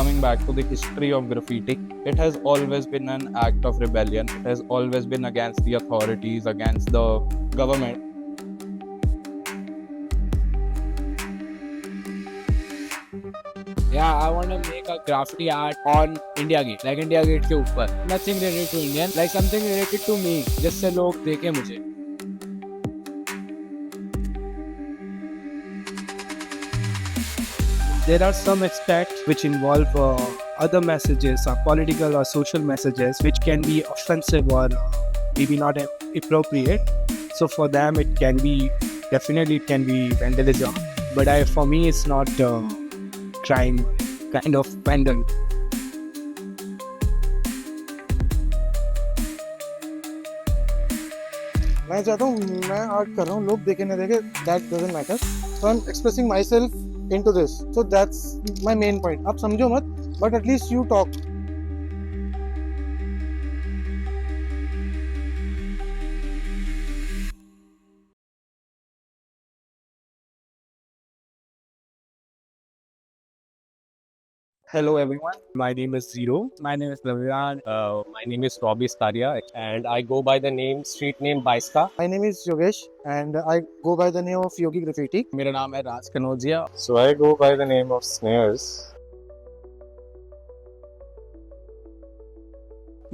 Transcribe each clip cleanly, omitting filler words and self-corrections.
coming back to the history of graffiti, it has always been an act of rebellion. It has always been against the authorities, against the government. Yeah, I want to make a graffiti art on India Gate, like India Gate के ऊपर. Nothing related to Indian, like something related to me, जिससे लोग देखें मुझे. There are some aspects which involve other messages or political or social messages which can be offensive or maybe not appropriate. So for them it can be vandalism. But for me it's not crime kind of vandal. मैं चाहता हूँ मैं art कर रहा हूँ लोग देखे ना देखे that doesn't matter so I am expressing my self into this so that's my main point आप समझो मत but at least you talk Hello, everyone. My name is Zero. My name is Raviran. My name is Robbie Staria and I go by the street name Baiska. My name is Yogesh and I go by the name of Yogi graffiti मेरा नाम है राज Kanaujia. So I go by the name of Snares.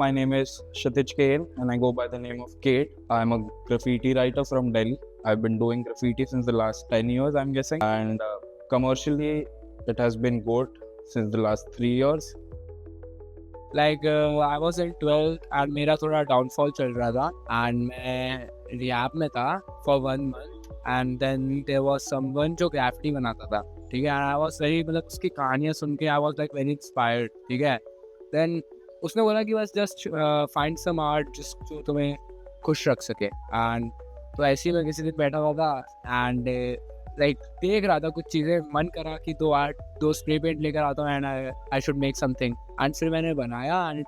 My name is Kshitij Kale and I go by the name of Kate. I'm a graffiti writer from Delhi. I've been doing graffiti since the last 10 years, I'm guessing. And commercially, it has been good since the last 3 years. Like I was in 12th and मेरा थोड़ा downfall चल रहा था and मैं rehab में था for 1 month and then there was someone जो graffiti बनाता था, ठीक है. and I was very मतलब उसकी कहानियाँ सुन के I was like very inspired, ठीक है. then उसने बोला कि बस just find some art जो तुम्हें खुश रख सके and तो ऐसे ही मैं किसी दिन बैठा हुआ था and like देख रहा था कुछ चीज़ें, मन करा कि दो स्प्रे पेंट लेकर आता हूँ and I should make something and फिर मैंने बनाया and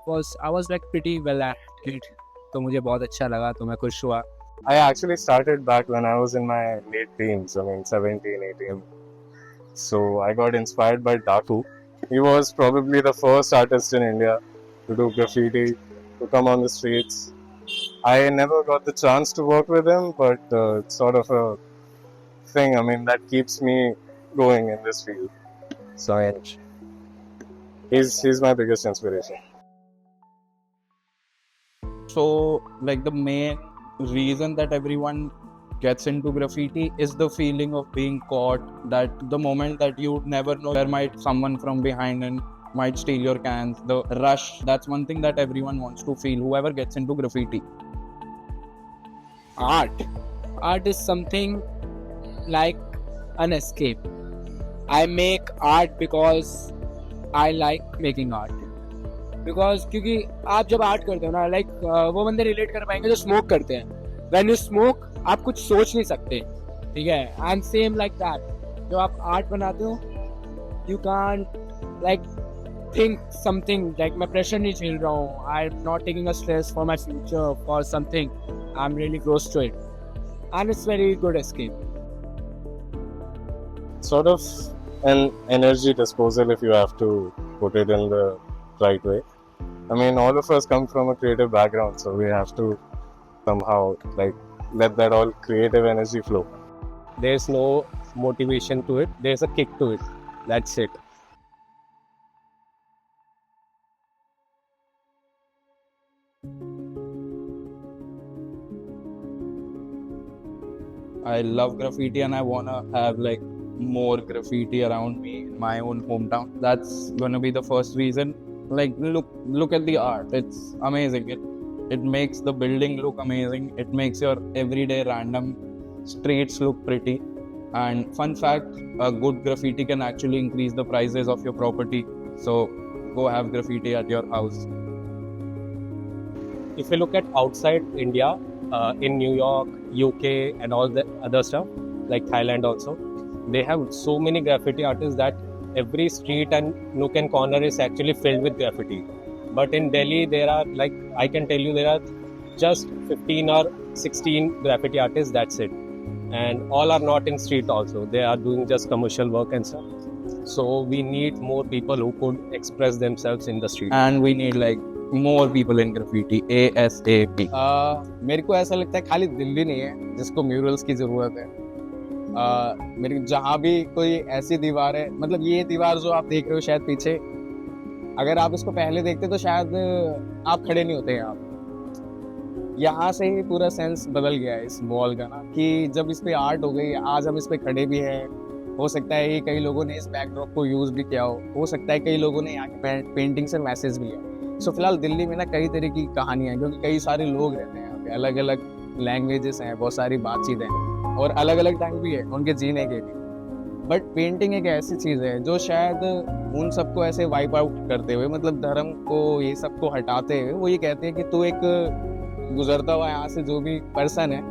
I was like pretty well at it. तो मुझे बहुत अच्छा लगा, तो मैं खुश हुआ. I actually started back when I was in my late teens, I mean 17, 18. So I got inspired by Daku. He was probably the first artist in India to do graffiti, to come on the streets. I never got the chance to work with him, but it's sort of a thing, I mean, that keeps me going in this field. So he's my biggest inspiration. So, like, the main reason that everyone gets into graffiti is the feeling of being caught, that the moment that you never know there might someone from behind and might steal your cans, the rush. That's one thing that everyone wants to feel, whoever gets into graffiti. Art is something like an escape. I make art because I like making art. Because क्योंकि आप जब art करते हो ना, like वो बंदे relate कर पाएंगे जो स्मोक करते हैं. When you smoke, आप कुछ सोच नहीं सकते, ठीक है. And same like that. जब आप आर्ट बनाते हो, you can't like think something like मैं प्रेशर नहीं झेल रहा हूँ. I'm not taking a stress for my future for something. I'm really close to it, and it's very good escape. Sort of an energy disposal if you have to put it in the right way. I mean, all of us come from a creative background, so we have to somehow like let that all creative energy flow. There's no motivation to it, there's a kick to it. That's it. I love graffiti and I wanna have like more graffiti around me in my own hometown. That's gonna be the first reason. Like, look at the art. It's amazing. It makes the building look amazing. It makes your everyday random streets look pretty. And fun fact, a good graffiti can actually increase the prices of your property. So go have graffiti at your house. If you look at outside India, in New York, UK and all the other stuff, like Thailand also, they have so many graffiti artists that every street and nook and corner is actually filled with graffiti. But in Delhi, there are, like, I can tell you, there are just 15 or 16 graffiti artists, that's it. And all are not in street also. They are doing just commercial work and stuff. So we need more people who could express themselves in the street. And we need like more people in graffiti ASAP. मेरे को ऐसा लगता है खाली दिल्ली नहीं है जिसको murals की ज़रूरत है। मेरे जहाँ भी कोई ऐसी दीवार है, मतलब ये दीवार जो आप देख रहे हो शायद पीछे, अगर आप इसको पहले देखते तो शायद आप खड़े नहीं होते यहाँ। यहाँ से ही पूरा सेंस बदल गया है इस वॉल का ना, कि जब इस पे आर्ट हो गई, आज हम इस पे खड़े भी हैं। हो सकता है कि कई लोगों ने इस बैकड्रॉप को यूज़ भी किया हो सकता है कई लोगों ने यहाँ के पेंटिंग से मैसेज भी लिया। सो फिलहाल दिल्ली में ना कई तरह की कहानियाँ हैं, क्योंकि कई सारे लोग रहते हैं यहाँ पे, अलग अलग लैंग्वेजेस हैं, बहुत सारी बातचीत हैं और अलग अलग ढंग भी है उनके जीने के भी। बट पेंटिंग एक ऐसी चीज़ है जो शायद उन सबको ऐसे वाइप आउट करते हुए, मतलब धर्म को ये सबको हटाते हुए, वो ये कहते हैं कि तू एक गुजरता हुआ यहाँ से जो भी पर्सन है,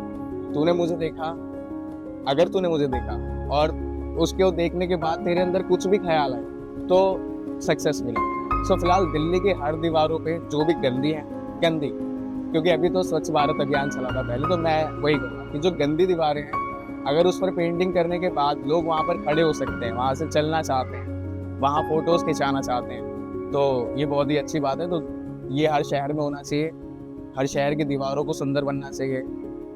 तूने मुझे देखा, अगर तूने मुझे देखा और उसको देखने के बाद तेरे अंदर कुछ भी ख्याल आए तो सक्सेस मिला। सो फिलहाल दिल्ली के हर दीवारों पे जो भी गंदी है, गंदी, क्योंकि अभी तो स्वच्छ भारत अभियान चला था पहले, तो मैं वही कहूँगा कि जो गंदी दीवारें हैं, अगर उस पर पेंटिंग करने के बाद लोग वहाँ पर खड़े हो सकते हैं, वहाँ से चलना चाहते हैं, वहाँ फोटोज़ खिंचाना चाहते हैं, तो ये बहुत ही अच्छी बात है। तो ये हर शहर में होना चाहिए, हर शहर की दीवारों को सुंदर बनना चाहिए।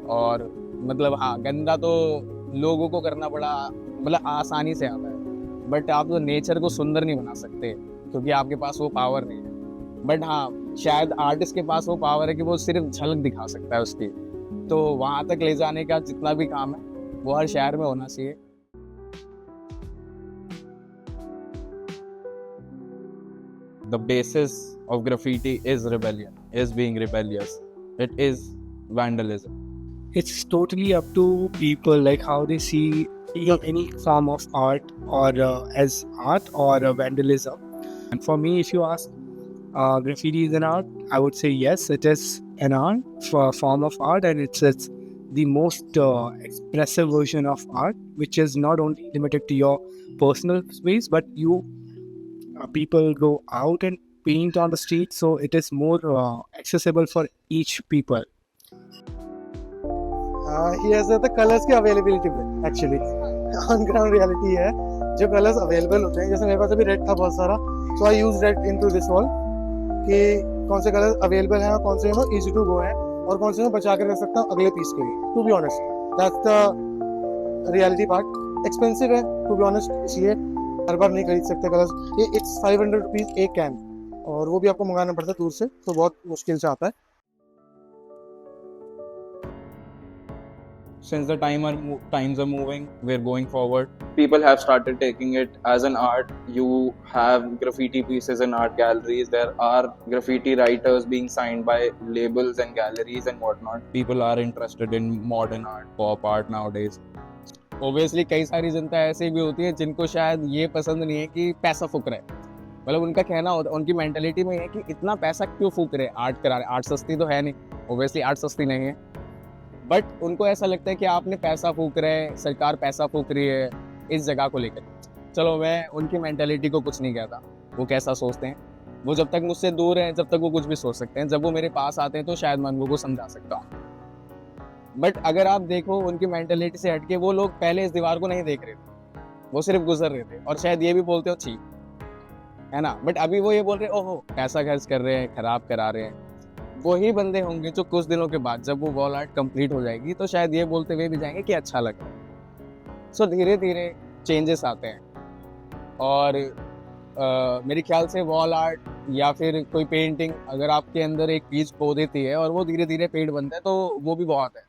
और मतलब हाँ, गंदा तो लोगों को करना बड़ा मतलब आसानी से आता है, बट आप तो नेचर को सुंदर नहीं बना सकते क्योंकि आपके पास वो पावर नहीं है। बट हाँ, शायद आर्टिस्ट के पास वो पावर है कि वो सिर्फ झलक दिखा सकता है उसकी, तो वहाँ तक ले जाने का जितना भी काम है वो हर शहर में होना चाहिए। The basis of graffiti is rebellion, is being rebellious. It is vandalism. It's totally up to people, like how they see any form of art, or as art or vandalism. And for me, if you ask, graffiti is an art, I would say yes, it is an art, for a form of art, and it's the most expressive version of art, which is not only limited to your personal space, but you people go out and paint on the street, so it is more accessible for each people. He has the colours की availability पे actually on ground reality है, जो colours available होते हैं, जैसे मेरे पास अभी red था बहुत सारा, so I use red into this wall कि कौन से कलर अवेलेबल हैं और कौन से इजी टू गो हैं और कौन से मैं बचा कर रख सकता हूँ अगले पीस के लिए। To be honest that's the reality part. Expensive है टू बी ऑनेस्ट, इसलिए हर बार नहीं खरीद सकते कलर्स। ये इट्स 500 रुपीज़ एक कैन, और वो भी आपको मंगाना पड़ता है दूर से, तो बहुत मुश्किल से आता है। Since the times are moving, we're going forward. People have started taking it as an art. You have graffiti pieces in art galleries. There are graffiti writers being signed by labels and galleries and whatnot. People are interested in modern art, pop art nowadays. Obviously कई सारी जनता ऐसी भी होती है जिनको शायद ये पसंद नहीं है कि पैसा फूक रहे, मतलब उनका कहना होता है, उनकी मेंटालिटी में है कि इतना पैसा क्यों फूक रहे आर्ट करा रहे, आर्ट सस्ती तो है नहीं, ओबियसली आर्ट सस्ती नहीं है, बट उनको ऐसा लगता है कि आपने पैसा फूक रहे हैं, सरकार पैसा फूक रही है इस जगह को लेकर। चलो मैं उनकी मेंटालिटी को कुछ नहीं कहता, वो कैसा सोचते हैं, वो जब तक मुझसे दूर हैं जब तक वो कुछ भी सोच सकते हैं, जब वो मेरे पास आते हैं तो शायद मैं उनको समझा सकता हूँ। बट अगर आप देखो उनकी मेंटालिटी से हटके, वो लोग पहले इस दीवार को नहीं देख रहे थे, वो सिर्फ गुजर रहे थे और शायद ये भी बोलते हो छी, है ना, बट अभी वो ये बोल रहे ओहो पैसा खर्च कर रहे हैं, खराब करा रहे हैं। वही बंदे होंगे जो कुछ दिनों के बाद जब वो वॉल आर्ट कंप्लीट हो जाएगी तो शायद ये बोलते हुए भी जाएंगे कि अच्छा लग रहा है। सो धीरे धीरे चेंजेस आते हैं और मेरे ख्याल से वॉल आर्ट या फिर कोई पेंटिंग अगर आपके अंदर एक बीज बो देती है और वो धीरे धीरे पेड़ बनता है तो वो भी बहुत है।